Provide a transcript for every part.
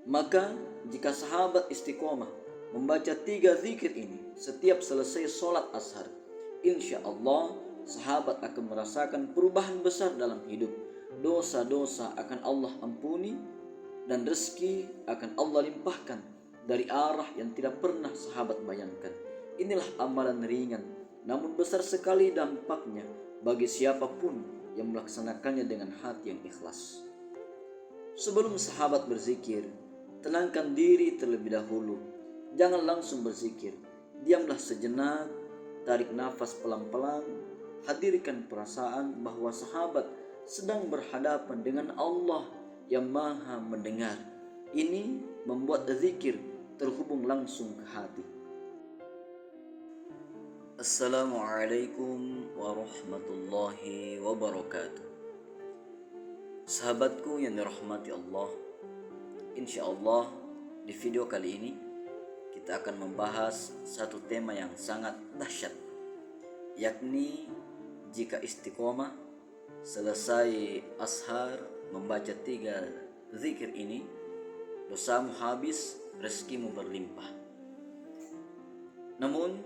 Maka jika sahabat istiqomah membaca 3 zikir ini setiap selesai sholat ashar, insya Allah sahabat akan merasakan perubahan besar dalam hidup. Dosa-dosa akan Allah ampuni dan rezeki akan Allah limpahkan dari arah yang tidak pernah sahabat bayangkan. Inilah amalan ringan namun besar sekali dampaknya bagi siapapun yang melaksanakannya dengan hati yang ikhlas. Sebelum sahabat berzikir, tenangkan diri terlebih dahulu. Jangan langsung berzikir. Diamlah sejenak, tarik nafas pelan-pelan, hadirkan perasaan bahwa sahabat sedang berhadapan dengan Allah yang Maha mendengar. Ini membuat zikir terhubung langsung ke hati. Assalamualaikum warahmatullahi wabarakatuh. Sahabatku yang dirahmati Allah, insya Allah di video kali ini kita akan membahas satu tema yang sangat dahsyat, yakni jika istiqomah selesai ashar membaca 3 zikir ini, dosamu habis, rezekimu berlimpah. Namun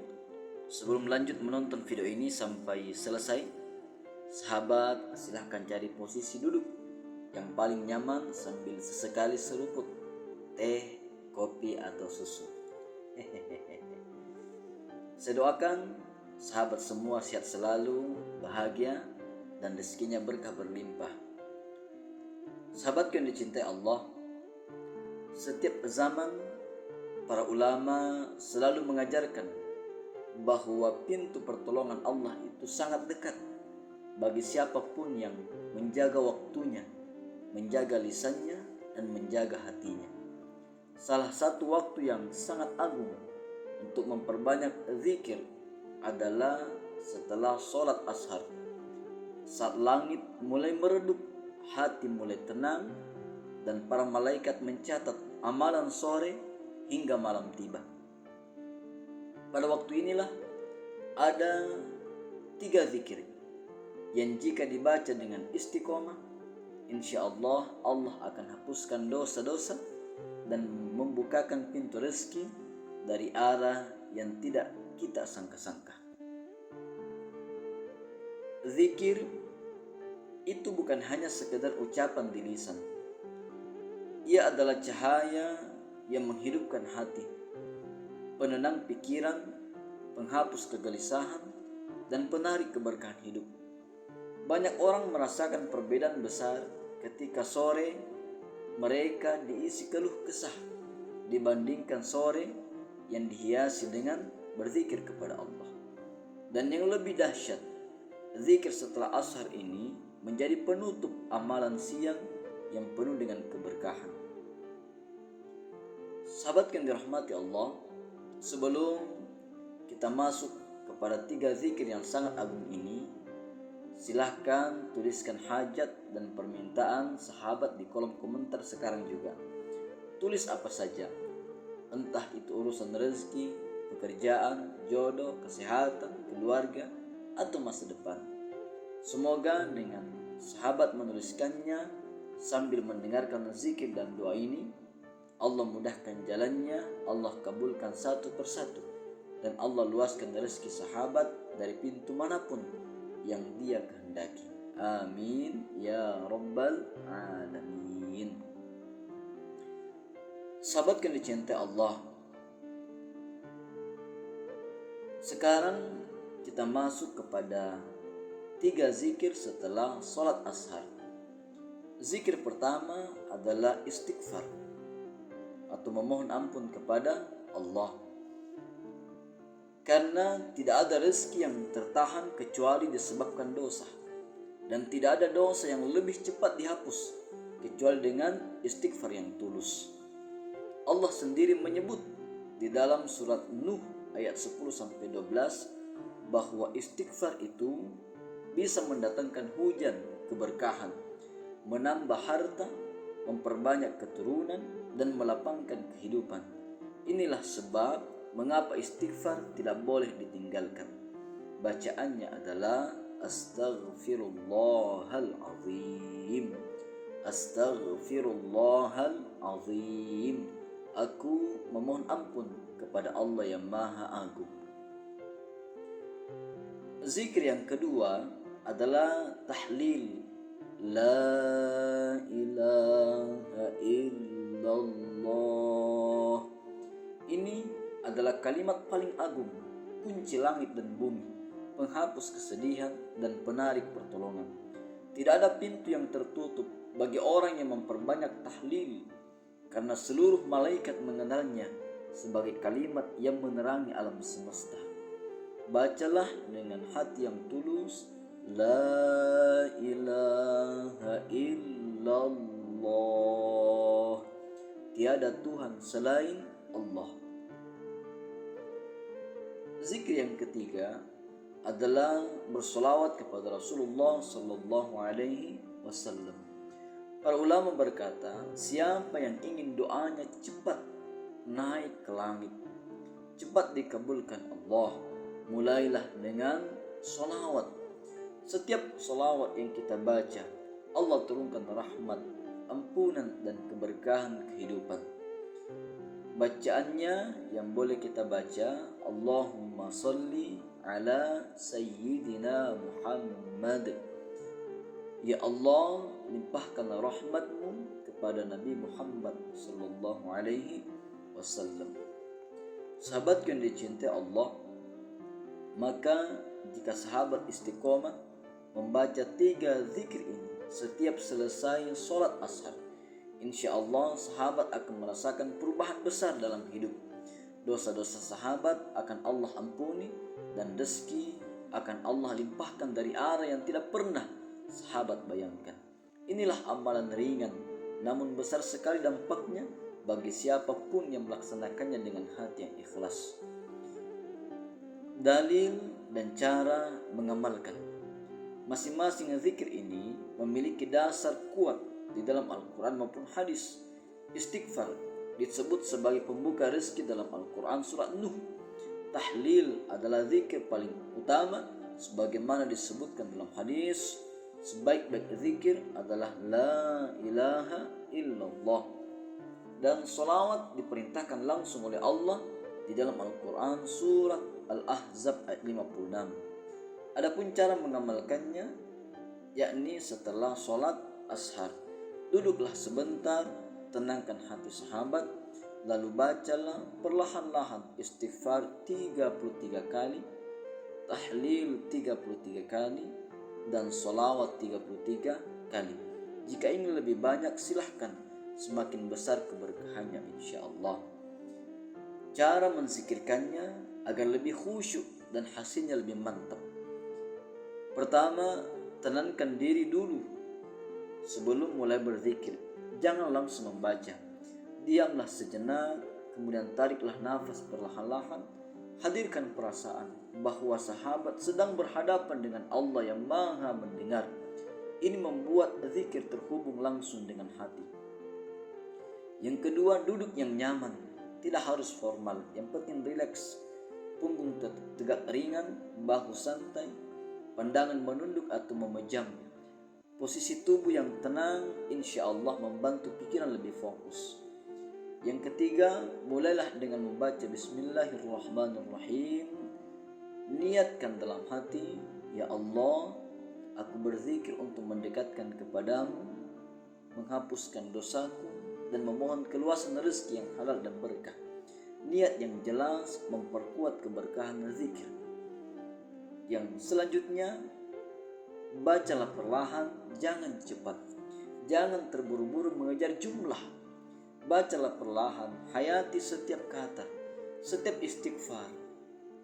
sebelum lanjut menonton video ini sampai selesai, sahabat silahkan cari posisi duduk yang paling nyaman sambil sesekali seruput teh, kopi, atau susu. Saya doakan sahabat semua sehat selalu, bahagia, dan rezekinya berkah berlimpah. Sahabat yang dicintai Allah, setiap zaman para ulama selalu mengajarkan bahwa pintu pertolongan Allah itu sangat dekat bagi siapapun yang menjaga waktunya, menjaga lisannya, dan menjaga hatinya. Salah satu waktu yang sangat agung untuk memperbanyak zikir adalah setelah sholat ashar. Saat langit mulai meredup, hati mulai tenang, dan para malaikat mencatat amalan sore hingga malam tiba. Pada waktu inilah ada 3 zikir yang jika dibaca dengan istiqomah, insya Allah Allah akan hapuskan dosa-dosa dan membukakan pintu rezeki dari arah yang tidak kita sangka-sangka. Zikir itu bukan hanya sekedar ucapan di lisan. Ia adalah cahaya yang menghidupkan hati, penenang pikiran, penghapus kegelisahan, dan penarik keberkahan hidup. Banyak orang merasakan perbedaan besar ketika sore mereka diisi keluh kesah dibandingkan sore yang dihiasi dengan berzikir kepada Allah. Dan yang lebih dahsyat, zikir setelah ashar ini menjadi penutup amalan siang yang penuh dengan keberkahan. Sahabat yang dirahmati Allah, sebelum kita masuk kepada 3 zikir yang sangat agung ini, silahkan tuliskan hajat dan permintaan sahabat di kolom komentar sekarang juga. Tulis apa saja, entah itu urusan rezeki, pekerjaan, jodoh, kesehatan, keluarga, atau masa depan. Semoga dengan sahabat menuliskannya sambil mendengarkan zikir dan doa ini, Allah mudahkan jalannya, Allah kabulkan satu persatu, dan Allah luaskan rezeki sahabat dari pintu manapun yang Dia kehendaki. Amin ya rabbal alamin. Sahabat yang dicintai Allah, sekarang kita masuk kepada 3 zikir setelah sholat ashar. Zikir pertama adalah istighfar atau memohon ampun kepada Allah. Karena tidak ada rezeki yang tertahan kecuali disebabkan dosa, dan tidak ada dosa yang lebih cepat dihapus kecuali dengan istighfar yang tulus. Allah sendiri menyebut di dalam surat Nuh ayat 10-12 bahwa istighfar itu bisa mendatangkan hujan keberkahan, menambah harta, memperbanyak keturunan, dan melapangkan kehidupan. Inilah sebab mengapa istighfar tidak boleh ditinggalkan. Bacaannya adalah Astaghfirullahalazim. Astaghfirullahal azim. Aku memohon ampun kepada Allah yang Maha Agung. Zikir yang kedua adalah tahlil. La ilaha illallah. Ini adalah kalimat paling agung, kunci langit dan bumi, penghapus kesedihan dan penarik pertolongan. Tidak ada pintu yang tertutup bagi orang yang memperbanyak tahlil, karena seluruh malaikat mengenalnya sebagai kalimat yang menerangi alam semesta. Bacalah dengan hati yang tulus, La ilaha illallah. Tiada Tuhan selain Allah. Zikir yang ketiga adalah bersolawat kepada Rasulullah Sallallahu Alaihi Wasallam. Para ulama berkata, siapa yang ingin doanya cepat naik ke langit, cepat dikabulkan Allah, mulailah dengan solawat. Setiap solawat yang kita baca, Allah turunkan rahmat, ampunan dan keberkahan kehidupan. Bacaannya yang boleh kita baca, Allahumma salli ala Sayyidina Muhammad. Ya Allah, limpahkan rahmatmu kepada Nabi Muhammad sallallahu alaihi wasallam. Sahabat yang dicintai Allah, maka jika sahabat istiqomah membaca 3 zikir ini setiap selesai sholat ashar, insya Allah sahabat akan merasakan perubahan besar dalam hidup. Dosa-dosa sahabat akan Allah ampuni dan rezeki akan Allah limpahkan dari arah yang tidak pernah sahabat bayangkan. Inilah amalan ringan namun besar sekali dampaknya bagi siapapun yang melaksanakannya dengan hati yang ikhlas. Dalil dan cara mengamalkan. Masing-masing zikir ini memiliki dasar kuat di dalam Al-Quran maupun hadis. Istighfar disebut sebagai pembuka rezeki dalam Al-Quran surat Nuh. Tahlil adalah zikir paling utama sebagaimana disebutkan dalam hadis. Sebaik-baik zikir adalah La ilaha illallah. Dan solawat diperintahkan langsung oleh Allah di dalam Al-Quran surat Al-Ahzab ayat 56. Adapun cara mengamalkannya, yakni setelah sholat ashar, duduklah sebentar, tenangkan hati sahabat, lalu bacalah perlahan-lahan istighfar 33 kali, tahlil 33 kali, dan sholawat 33 kali. Jika ingin lebih banyak silahkan, semakin besar keberkahannya insya Allah. Cara menzikirkannya agar lebih khusyuk dan hasilnya lebih mantap. Pertama, tenangkan diri dulu sebelum mulai berzikir. Jangan langsung membaca. Diamlah sejenak, kemudian tariklah nafas perlahan-lahan. Hadirkan perasaan bahwa sahabat sedang berhadapan dengan Allah yang Maha mendengar. Ini membuat zikir terhubung langsung dengan hati. Yang kedua, duduk yang nyaman. Tidak harus formal, yang penting rileks. Punggung tegak ringan, bahu santai, pandangan menunduk atau memejam. Posisi tubuh yang tenang insya Allah membantu pikiran lebih fokus. Yang ketiga, mulailah dengan membaca Bismillahirrahmanirrahim. Niatkan dalam hati, Ya Allah, aku berzikir untuk mendekatkan kepadamu, menghapuskan dosaku, dan memohon keluasan rezeki yang halal dan berkah. Niat yang jelas memperkuat keberkahan zikir. Yang selanjutnya, bacalah perlahan, jangan cepat. Jangan terburu-buru mengejar jumlah. Bacalah perlahan, hayati setiap kata, setiap istighfar.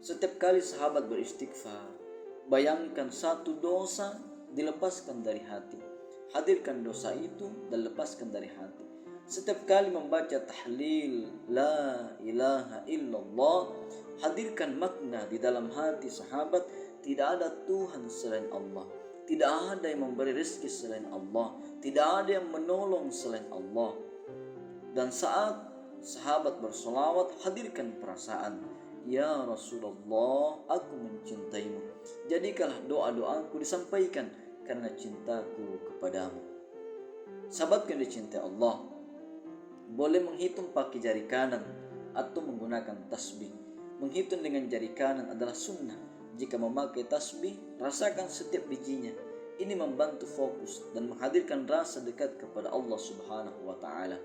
Setiap kali sahabat beristighfar, bayangkan satu dosa dilepaskan dari hati. Hadirkan dosa itu dan lepaskan dari hati. Setiap kali membaca tahlil La ilaha illallah, hadirkan makna di dalam hati sahabat. Tidak ada Tuhan selain Allah. Tidak ada yang memberi rezeki selain Allah. Tidak ada yang menolong selain Allah. Dan saat sahabat bersolawat, hadirkan perasaan, Ya Rasulullah, aku mencintaimu. Jadikanlah doa-doaku disampaikan karena cintaku kepadamu. Sahabat yang dicintai Allah, boleh menghitung pakai jari kanan atau menggunakan tasbih. Menghitung dengan jari kanan adalah sunnah. Jika memakai tasbih, rasakan setiap bijinya. Ini membantu fokus dan menghadirkan rasa dekat kepada Allah Subhanahu wa taala.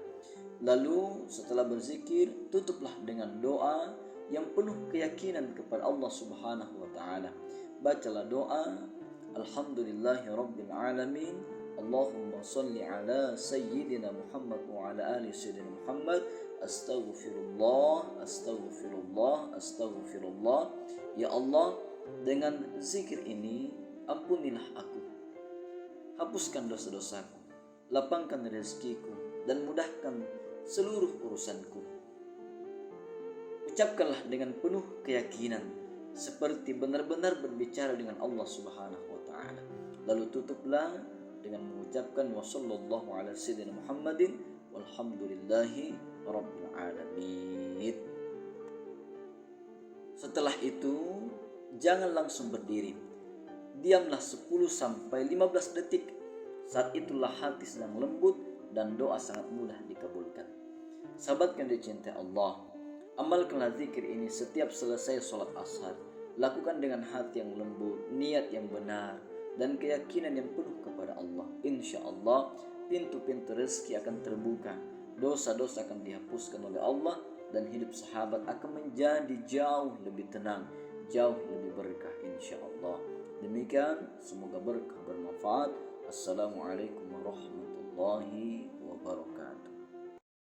Lalu setelah berzikir, tutuplah dengan doa yang penuh keyakinan kepada Allah Subhanahu wa taala. Bacalah doa, Alhamdulillahi Rabbil Alamin, Allahumma salli ala Sayyidina Muhammad wa ala ali Sayyidina Muhammad, Astaghfirullah, Astaghfirullah, Astaghfirullah. Ya Allah, dengan zikir ini ampunilah aku, hapuskan dosa-dosaku, lapangkan rezekiku, dan mudahkan seluruh urusanku. Ucapkanlah dengan penuh keyakinan, seperti benar-benar berbicara dengan Allah Subhanahu wa taala. Lalu tutuplah dengan mengucapkan wa sallallahu ala sayyidina Muhammadin walhamdulillahi rabbil alamin. Setelah itu, jangan langsung berdiri. Diamlah 10 sampai 15 detik. Saat itulah hati sedang lembut dan doa sangat mudah dikabulkan. Sahabat yang dicintai Allah, amalkanlah zikir ini setiap selesai sholat ashar. Lakukan dengan hati yang lembut, niat yang benar, dan keyakinan yang penuh kepada Allah. Insya Allah, pintu-pintu rezeki akan terbuka, dosa-dosa akan dihapuskan oleh Allah, dan hidup sahabat akan menjadi jauh lebih tenang, jauh lebih berkah insya Allah. Demikian, semoga berkah bermanfaat. Assalamualaikum warahmatullahi wabarakatuh.